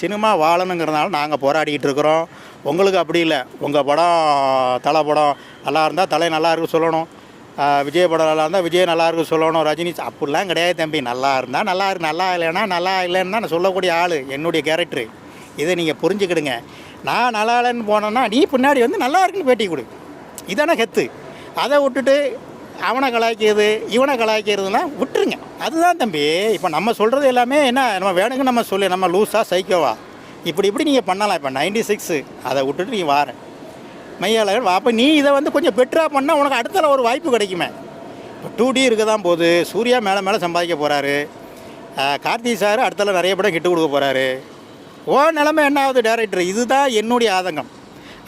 சினிமா வாழணுங்கிறதுனால நாங்கள் போராடிக்கிட்டு இருக்கிறோம். உங்களுக்கு அப்படி இல்லை. உங்கள் படம் தலை படம் நல்லா இருந்தால் தலை நல்லா இருக்கு சொல்லணும். விஜய் படம் நல்லா இருந்தால் விஜய் நல்லா இருக்கு சொல்லணும். ரஜினி அப்படிலாம் கிடையாது தம்பி. நல்லா இருந்தால் நல்லா இருக்கு, நல்லா இல்லைன்னா நல்லா இல்லைன்னு தான் நான் சொல்லக்கூடிய ஆள் என்னுடைய கேரக்டரு. இதை நீங்கள் புரிஞ்சுக்கிடுங்க. நான் நல்லா இல்லைன்னு போனேன்னா நீ பின்னாடி வந்து நல்லா இருக்குன்னு பேட்டி கொடு. இதானே கெத்து. அதை விட்டுட்டு அவனை கலாய்க்கிறது இவனை கலாய்க்கிறதுனா விட்டுருங்க. அதுதான் தம்பி. இப்போ நம்ம சொல்கிறது எல்லாமே என்ன, நம்ம வேணுங்க நம்ம சொல்லி நம்ம லூஸாக சைக்கோவா இப்படி நீங்கள் பண்ணலாம். இப்போ 96 அதை விட்டுட்டு நீ வார மையாளர்கள் வா. அப்போ நீ இதை வந்து கொஞ்சம் பெட்டராக பண்ணால் உனக்கு அடுத்த ஒரு வாய்ப்பு கிடைக்குமே. இப்போ 2D இருக்க தான் போகுது. சூர்யா மேலே சம்பாதிக்க போகிறாரு. கார்த்தி சார் அடுத்தால நிறைய படம் ஹிட்டு கொடுக்க போகிறாரு. நிலமை என்ன ஆகுது டேரக்டர்? இதுதான் என்னுடைய ஆதங்கம்.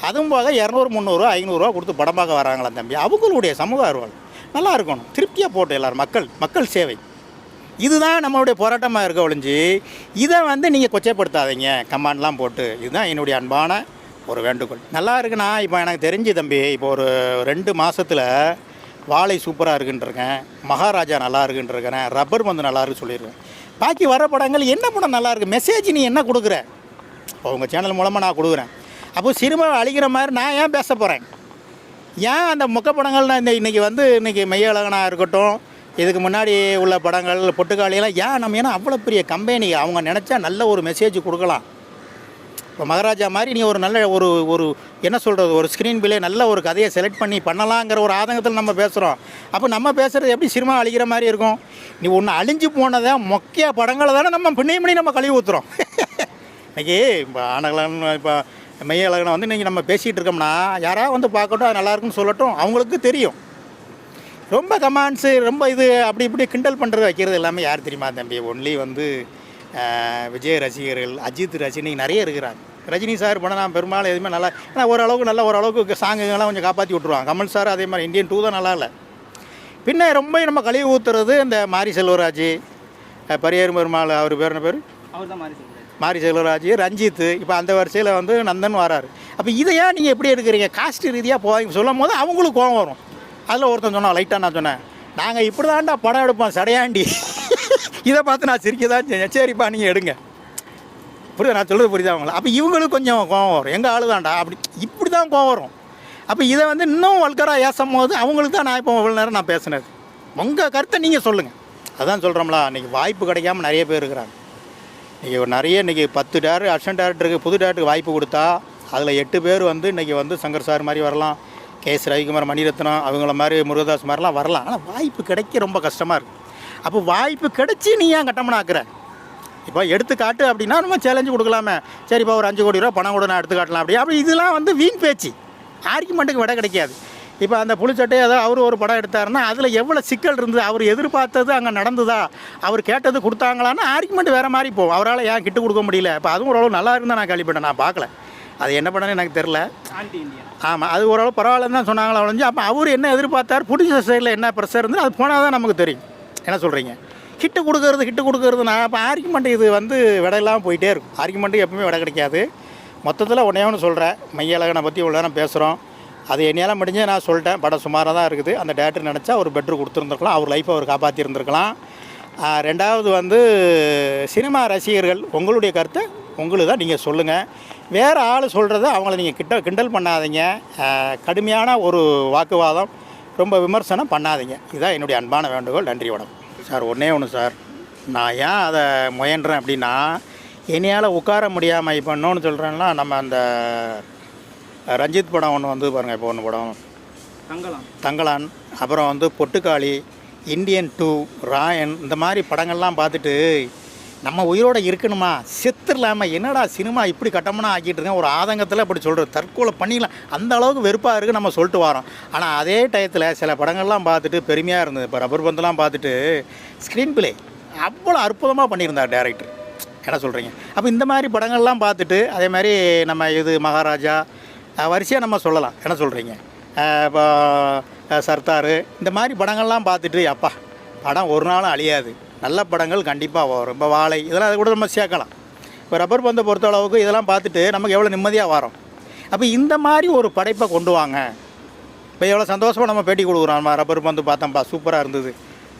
அதுவும் போக 200 300 500 கொடுத்து படம் பார்க்க வராங்களாம் தம்பி. அவங்களுடைய சமூக ஆர்வம் நல்லா இருக்கணும். திருப்தியாக போட்டு எல்லோரும் மக்கள் சேவை இதுதான் நம்மளுடைய போராட்டமாக இருக்க ஒழிஞ்சு இதை வந்து நீங்கள் கொச்சைப்படுத்தாதீங்க கமாண்ட்லாம் போட்டு. இதுதான் என்னுடைய அன்பான ஒரு வேண்டுகோள். நல்லா இருக்குண்ணா. இப்போ எனக்கு தெரிஞ்சு தம்பி, இப்போ ஒரு 2 மாதத்தில் வாழை சூப்பராக இருக்குன்றிருக்கேன், மகாராஜா நல்லா இருக்குன்றிருக்கேன், ரப்பர் பந்து நல்லா இருக்குன்னு சொல்லியிருக்கேன். பாக்கி வர படங்கள் என்ன படம் நல்லா இருக்குது, மெசேஜ் நீ என்ன கொடுக்குற? இப்போ உங்கள் சேனல் மூலமாக நான் கொடுக்குறேன். அப்போ சினிமா அழிக்கிற மாதிரி நான் ஏன் பேச போகிறேன்? ஏன் அந்த மொக்க படங்கள்லாம் இன்றைக்கி மெய்யழகனாக இருக்கட்டும், இதுக்கு முன்னாடி உள்ள படங்கள் பொட்டுக்காளியெல்லாம் ஏன் நம்ம ஏன்னா அவ்வளோ பெரிய கம்பெனி அவங்க நினச்சா நல்ல ஒரு மெசேஜ் கொடுக்கலாம். இப்போ மகாராஜா மாதிரி நீ ஒரு நல்ல ஒரு என்ன சொல்கிறது, ஒரு ஸ்க்ரீன் பிளே நல்ல ஒரு கதையை செலக்ட் பண்ணி பண்ணலாங்கிற ஒரு ஆதங்கத்தில் நம்ம பேசுகிறோம். அப்போ நம்ம பேசுகிறது எப்படி சினிமா அழிக்கிற மாதிரி இருக்கும்? நீ ஒன்று அழிஞ்சு போனதை மொக்கைய படங்களை தானே நம்ம பின்னையும் நம்ம கழுவி ஊற்றுறோம். இன்றைக்கி இப்போ ஆனகலன் இப்போ மெய்யழகனை வந்து இன்றைக்கி நம்ம பேசிகிட்டு இருக்கோம்னா யாராவது வந்து பார்க்கட்டும், அது நல்லாயிருக்குன்னு சொல்லட்டும், அவங்களுக்கு தெரியும். ரொம்ப கமெண்ட்ஸு ரொம்ப இது அப்படி இப்படி கிண்டல் பண்ணுறது வைக்கிறது எல்லாமே யார் தெரியுமா தம்பி? ஒன்லி வந்து விஜய் ரசிகர்கள், அஜித் ரசிகர்கள் நிறைய இருக்கிறாங்க. ரஜினி சார் படம் நான் பெரும்பாலும் எதுவுமே நல்லா, ஆனால் ஓரளவுக்கு சாங்குங்கெல்லாம் கொஞ்சம் காப்பாற்றி விட்ருவாங்க. கமல் சார் அதே மாதிரி இந்தியன் 2 தான் நல்லா இல்லை. பின்ன ரொம்ப நம்ம கழுவி ஊற்றுறது இந்த மாரி செல்வராஜ், பரியேறு பெருமாள், அவர் பேர் என்ன பேர், அவர் தான் மாரி செல்வராஜ், ரஞ்சித், இப்போ அந்த வரிசையில் வந்து நந்தன் வராரு. அப்போ இதையா நீங்கள் எப்படி எடுக்கிறீங்க? காஸ்ட் ரீதியாக போவாங்க சொல்லும் போது அவங்களுக்கு கோவம் வரும். அதில் ஒருத்தன் சொன்னான், லைட்டாக நான் சொன்னேன், நாங்கள் இப்படி தான்டா படம் எடுப்போம் சடையாண்டி. இதை பார்த்து நான் சிரிக்க தான் செஞ்சேன். சரிப்பா நீங்கள் எடுங்க. புரியுதா நான் சொல்கிறது? புரியுதா அவங்கள? அப்போ இவங்களுக்கு கொஞ்சம் கோவம் வரும். எங்கள் ஆளு தான்டா அப்படி இப்படி தான் கோவம் வரும். அப்போ இதை வந்து இன்னும் வல்கராக ஏசும் போது அவங்களுக்கு தான் நான் இப்போ இவ்வளோ நேரம் நான் பேசுனது. உங்கள் கருத்தை நீங்கள் சொல்லுங்கள். அதான் சொல்கிறோம்ல, இன்றைக்கி வாய்ப்பு கிடைக்காம நிறைய பேர் இருக்கிறாங்க. இன்றைக்கி 10 டேரக்டர் அசிஸ்டன்ட் டேரக்டருக்கு புது டேரக்டருக்கு வாய்ப்பு கொடுத்தா அதில் 8 பேர் வந்து இன்றைக்கி வந்து சங்கர் சார் மாதிரி வரலாம், கேஎஸ் ரவிக்குமார், மணிரத்னம், அவங்கள மாதிரி முருகதாஸ் மாதிரிலாம் வரலாம். ஆனால் வாய்ப்பு கிடைக்க ரொம்ப கஷ்டமாக இருக்குது. அப்போ வாய்ப்பு கிடைச்சி நீ ஏன் கட்டமனாக்குற? இப்போ எடுத்துக்காட்டு அப்படின்னா நம்ம சேலஞ்சு கொடுக்கலாமே. சரிப்பா ஒரு 5 கோடி ரூபா பணம் கூட நான் எடுத்துக்காட்டலாம் அப்படி இதெல்லாம் வந்து வீண் பேச்சு, ஆர்குமெண்ட்டுக்கு விட கிடைக்காது. இப்போ அந்த புலிச்சட்டை ஏதாவது அவர் ஒரு படம் எடுத்தாருன்னா அதில் எவ்வளோ சிக்கல் இருந்தது, அவர் எதிர்பார்த்தது அங்கே நடந்ததா, அவர் கேட்டது கொடுத்தாங்களான்னு ஆர்குமெண்ட் வேறு மாதிரி போகும். அவரால் ஏன் கிட்டு கொடுக்க முடியல? இப்போ அதுவும் ஓரளவு நல்லா இருந்தால் நான் கேள்விப்பட்டேன், நான் பார்க்கல. அது என்ன பண்ணனு எனக்கு தெரில. ஆமாம், அது ஓரளவு பரவாயில்லன்னு தான் சொன்னாங்களா ஒழிஞ்சு. அப்போ அவர் என்ன எதிர்பார்த்தார், பிடிச்ச சைடில் என்ன ப்ரெஷர் இருந்து அது போனால் தான் நமக்கு தெரியும். என்ன சொல்கிறீங்க? ஹிட்டு கொடுக்கறது நான் அப்போ ஆர்குமெண்ட் இது வந்து விடையெல்லாம் போயிட்டே இருக்கும். ஆர்குமெண்ட்டு எப்பவுமே விட கிடைக்காது. மொத்தத்தில் ஒன்றே சொல்கிறேன், மெய்யழகனை பற்றி இவ்வளோ நேரம் பேசுகிறோம். அது என்னையால் முடிஞ்சே நான் சொல்லிட்டேன். படம் சுமாராக தான் இருக்குது. அந்த டேரக்டர் நினச்சா ஒரு பெட்ரு கொடுத்துருந்துருக்கலாம், அவர் லைஃப்பை அவர் காப்பாற்றிருந்துருக்கலாம். ரெண்டாவது வந்து சினிமா ரசிகர்கள் உங்களுடைய கருத்தை உங்களுக்கு தான் நீங்கள் சொல்லுங்கள். வேறு ஆள் சொல்கிறத அவங்கள நீங்கள் கிண்டல் பண்ணாதீங்க. கடுமையான ஒரு வாக்குவாதம், ரொம்ப விமர்சனம் பண்ணாதீங்க. இதுதான் என்னுடைய அன்பான வேண்டுகோள். நன்றி, வணக்கம் சார். ஒன்று சார், நான் ஏன் அதை முயன்றேன் அப்படின்னா, என்னையால் உட்கார முடியாமல் இப்போ இன்னொன்று சொல்கிறேன்னா, நம்ம அந்த ரஞ்சித் படம் ஒன்று வந்து பாருங்கள், இப்போ ஒன்று படம் தங்கலான், அப்புறம் வந்து பொட்டுக்காளி, இந்தியன் 2, ராயன், இந்த மாதிரி படங்கள்லாம் பார்த்துட்டு நம்ம உயிரோடு இருக்கணுமா, செத்துடலாமல் என்னடா சினிமா இப்படி கட்டமனா ஆக்கிட்டு இருக்கேன் ஒரு ஆதங்கத்தில் அப்படி சொல்கிறது, தற்கொலை பண்ணிக்கலாம், அந்த அளவுக்கு வெறுப்பாக இருக்குது நம்ம சொல்லிட்டு வரோம். ஆனால் அதே டயத்தில் சில படங்கள்லாம் பார்த்துட்டு பெருமையாக இருந்தது. இப்போ ரப்பர் பந்தெல்லாம் பார்த்துட்டு ஸ்க்ரீன் பிளே அவ்வளோ அற்புதமாக பண்ணியிருந்தார் டேரக்டர். என்ன சொல்கிறீங்க? அப்போ இந்த மாதிரி படங்கள்லாம் பார்த்துட்டு அதே மாதிரி நம்ம இது மகாராஜா வரிசையாக நம்ம சொல்லலாம். என்ன சொல்கிறீங்க? இப்போ சர்தார், இந்த மாதிரி படங்கள்லாம் பார்த்துட்டு அப்பா படம் ஒரு நாளும் அழியாது, நல்ல படங்கள் கண்டிப்பாக வரும். இப்போ வாழை இதெல்லாம் அதை கூட நம்ம சேர்க்கலாம். இப்போ ரப்பர் பந்தை பொறுத்த அளவுக்கு இதெல்லாம் பார்த்துட்டு நமக்கு எவ்வளோ நிம்மதியாக வரும். அப்போ இந்த மாதிரி ஒரு படைப்பை கொண்டு வாங்க. இப்போ எவ்வளோ சந்தோஷமாக நம்ம பேட்டி கொடுக்குறோம், நம்ம ரப்பர் பந்து பார்த்தோம்ப்பா சூப்பராக இருந்தது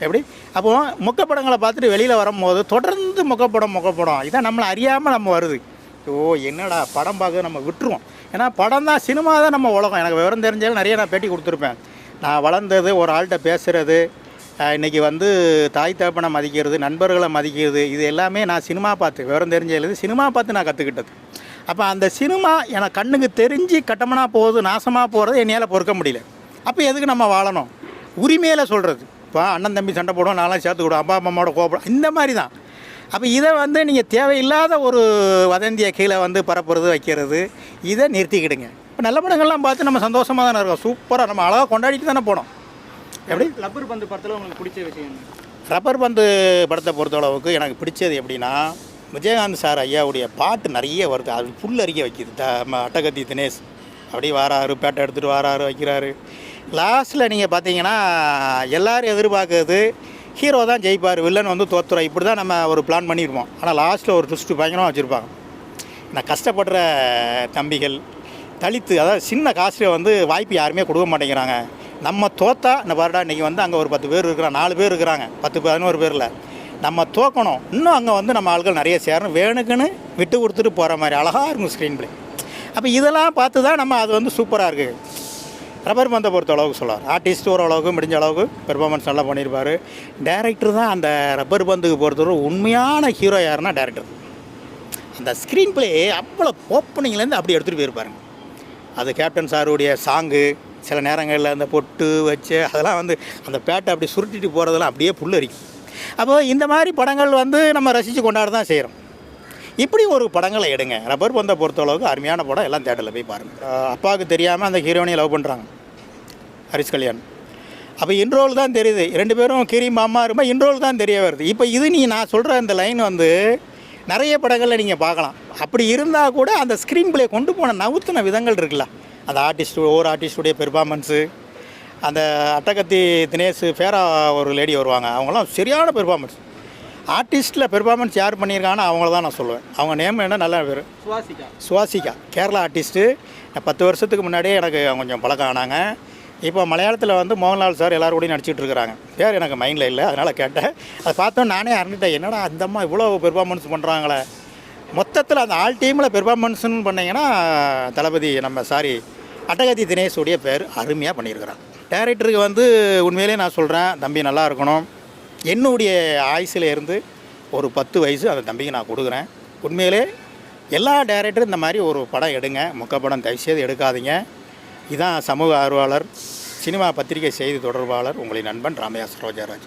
எப்படி. அப்போது மொக்கப்படங்களை பார்த்துட்டு வெளியில் வரும்போது தொடர்ந்து மொக்கப்படம் இதான் நம்மளை அறியாமல் நம்ம வருது. என்னடா படம் பார்க்க நம்ம விட்டுருவோம். ஏன்னா படம் தான், சினிமா தான் நம்ம உலகம். எனக்கு விவரம் தெரிஞ்சாலும் நிறைய நான் பேட்டி கொடுத்துருப்பேன். நான் வளர்ந்தது ஒரு ஆள்கிட்ட பேசுகிறது, இன்றைக்கி வந்து தாய் தகப்பனை மதிக்கிறது, நண்பர்களை மதிக்கிறது, இது எல்லாமே நான் சினிமா பார்த்து விவரம் தெரிஞ்சது, சினிமா பார்த்து நான் கற்றுக்கிட்டது. அப்போ அந்த சினிமா எனக்கு கண்ணுக்கு தெரிஞ்சு கட்டமனாக போகுது, நாசமாக போகிறது என்னால் பொறுக்க முடியல. அப்போ எதுக்கு நம்ம வாழணும்? உரிமையில் சொல்கிறது. இப்போ அண்ணன் தம்பி சண்டை போடுவோம், நான்லாம் சேர்த்து விடுவோம், அப்பா அம்மாவோட கோபம், இந்த மாதிரி தான். அப்போ இதை வந்து நீங்கள் தேவையில்லாத ஒரு வதந்தியை கீழே வந்து பரப்புறது வைக்கிறது, இதை நிறுத்திக்கிடுங்க. இப்போ நல்ல படங்கள்லாம் பார்த்து நம்ம சந்தோஷமாக தானே இருக்கோம், சூப்பராக நம்ம அழகாக கொண்டாடிட்டு தானே போனோம். எப்படி ரப்பர் பந்து படத்தில் உங்களுக்கு பிடிச்ச விஷயம் என்ன? ரப்பர் பந்து படத்தை பொறுத்தளவுக்கு எனக்கு பிடிச்சது எப்படின்னா, விஜயகாந்த் சார் ஐயாவுடைய பாட்டு நிறைய வருது, அது புல் அறிக்கை வைக்கிது. நம்ம அட்டகத்தி தினேஷ் அப்படியே வாராரு, பேட்டை எடுத்துகிட்டு வாராரு, வைக்கிறாரு. லாஸ்ட்டில் நீங்கள் பார்த்தீங்கன்னா எல்லோரும் எதிர்பார்க்குறது ஹீரோ தான் ஜெயிப்பார், வில்லன் வந்து தோத்துறோம், இப்படி தான் நம்ம ஒரு பிளான் பண்ணியிருப்போம். ஆனால் லாஸ்ட்டில் ஒரு ட்விஸ்ட்டு பயங்கரமாக வச்சுருப்பாங்க. நான் கஷ்டப்படுற தம்பிகள், தலித்து, அதாவது சின்ன காசில் வந்து வாய்ப்பு யாருமே கொடுக்க மாட்டேங்கிறாங்க. நம்ம தோத்தா இந்த வருடா இன்றைக்கி வந்து அங்கே ஒரு 10 பேர் இருக்கிறாங்க, 4 பேர் இருக்கிறாங்க, 10-11 பேரில் நம்ம தோக்கணும். இன்னும் அங்கே வந்து நம்ம ஆட்கள் நிறைய சேரணும், வேணுக்குன்னு விட்டு கொடுத்துட்டு போகிற மாதிரி அழகாக இருக்கும் ஸ்க்ரீன் ப்ளே. அப்போ இதெல்லாம் பார்த்து தான் நம்ம அது வந்து சூப்பராக இருக்குது. ரப்பர் பந்தை பொறுத்த அளவுக்கு சொல்லுவார், ஆர்டிஸ்ட் ஓரளவுக்கு முடிஞ்ச அளவுக்கு பெர்ஃபார்மன்ஸ் நல்லா பண்ணியிருப்பார். டேரக்டர் தான் அந்த ரப்பர் பந்துக்கு பொறுத்தவரை உண்மையான ஹீரோ யாருன்னா டேரக்டர். அந்த ஸ்க்ரீன் ப்ளே அவ்வளோ ஓப்பனிங்லேருந்து அப்படி எடுத்துகிட்டு போயிருப்பாருங்க. அது கேப்டன் சாருடைய சாங்கு, சில நேரங்களில் அந்த பொட்டு வச்சு அதெல்லாம் வந்து அந்த பேட்டை அப்படி சுருட்டிட்டு போகிறதெல்லாம் அப்படியே புல்லரிக்கும். அப்போது இந்த மாதிரி படங்கள் வந்து நம்ம ரசித்து கொண்டாட தான் செய்கிறோம். இப்படி ஒரு படங்களை எடுங்க. ரப்பர் பந்தை பொறுத்தளவுக்கு அருமையான படம், எல்லாம் தேட்டரில் போய் பாருங்கள். அப்பாவுக்கு தெரியாமல் அந்த ஹீரோனையை லவ் பண்ணுறாங்க, ஹரிஷ் கல்யாண். அப்போ இன்ட்ரோல் தான் தெரியுது, 2 பேரும் கிரி மாமா ரொம்ப இன்ட்ரோல் தான் தெரிய வருது. இப்போ இது நான் சொல்கிற இந்த லைன் வந்து நிறைய படங்களில் நீங்கள் பார்க்கலாம். அப்படி இருந்தால் கூட அந்த ஸ்க்ரீன் ப்ளே கொண்டு போன நவுத்தின விதங்கள் இருக்குல்ல, அந்த ஒவ்வொரு ஆர்டிஸ்டுடைய பெர்ஃபார்மன்ஸு. அந்த அட்டகத்தி தினேஷ் ஃபேரா ஒரு லேடி வருவாங்க, அவங்களாம் சரியான பெர்ஃபார்மன்ஸ். ஆர்டிஸ்ட்டில் பெர்ஃபார்மன்ஸ் யார் பண்ணியிருக்காங்கன்னா அவங்கள தான் நான் சொல்லுவேன். அவங்க நேம் என்ன, நல்ல பேர் சுவாசிகா, கேரளா ஆர்டிஸ்ட்டு. 10 வருஷத்துக்கு முன்னாடியே எனக்கு கொஞ்சம் பழக்கம் ஆனாங்க. இப்போ மலையாளத்தில் வந்து மோகன்லால் சார் எல்லோரும் கூட நடிச்சிட்டு இருக்கிறாங்க. பேர் எனக்கு மைண்டில் இல்லை, அதனால் கேட்டேன். அதை பார்த்தோம் நானே அறிஞ்சிட்டேன், என்னடா அந்த அம்மா இவ்வளோ பெர்ஃபார்மன்ஸ் பண்ணுறாங்களே. மொத்தத்தில் அந்த ஆல் டீமில் பெர்ஃபார்மன்ஸ்னு பண்ணிங்கன்னா தளபதி அட்டகத்தி தினேஷுடைய பேர் அருமையாக பண்ணியிருக்கிறான். டேரக்டருக்கு வந்து உண்மையிலே நான் சொல்கிறேன், தம்பி நல்லா இருக்கணும். என்னுடைய ஆயுசில் இருந்து ஒரு 10 வயசு அந்த தம்பிக்கு நான் கொடுக்குறேன். உண்மையிலே எல்லா டேரக்டரும் இந்த மாதிரி ஒரு படம் எடுங்க, மொக்க படம் தயவுசெய்து எடுக்காதீங்க. இதான் சமூக ஆர்வலர், சினிமா பத்திரிகை செய்தி தொடர்பாளர், உங்களின் நண்பன் ராமையா சரோஜராஜ்.